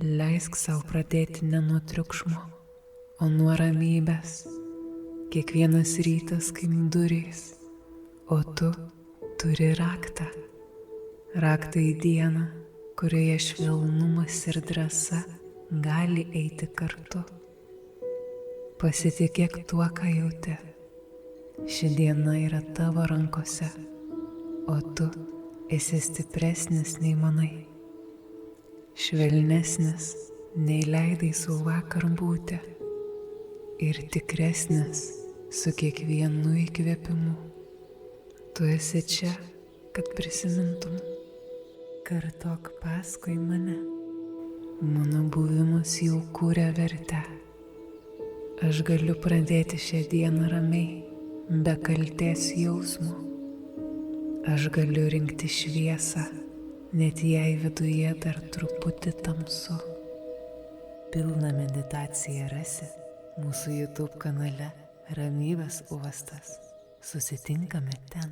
Leisk savo pradėti ne nuo triukšmo, o nuo ramybės. Kiekvienas rytas kaip durys, o tu turi raktą. Raktą į dieną, kurioje švelnumas ir drąsa gali eiti kartu. Pasitikėk tuo, ką jauti. Ši diena yra tavo rankose, o tu esi stipresnis nei manai. Švelnesnis nei leidai savo vakar būti ir tikresnis su kiekvienu įkvėpimu. Tu esi čia, kad prisimintum. Kartok paskui mane. Mano buvimas jau kūrė vertę. Aš galiu pradėti šią dieną ramiai, be kaltės jausmo. Aš galiu rinkti šviesą, net jei viduje dar truputį tamsu. Pilną meditaciją rasi mūsų YouTube kanale Ramybės uostas. Susitinkame ten.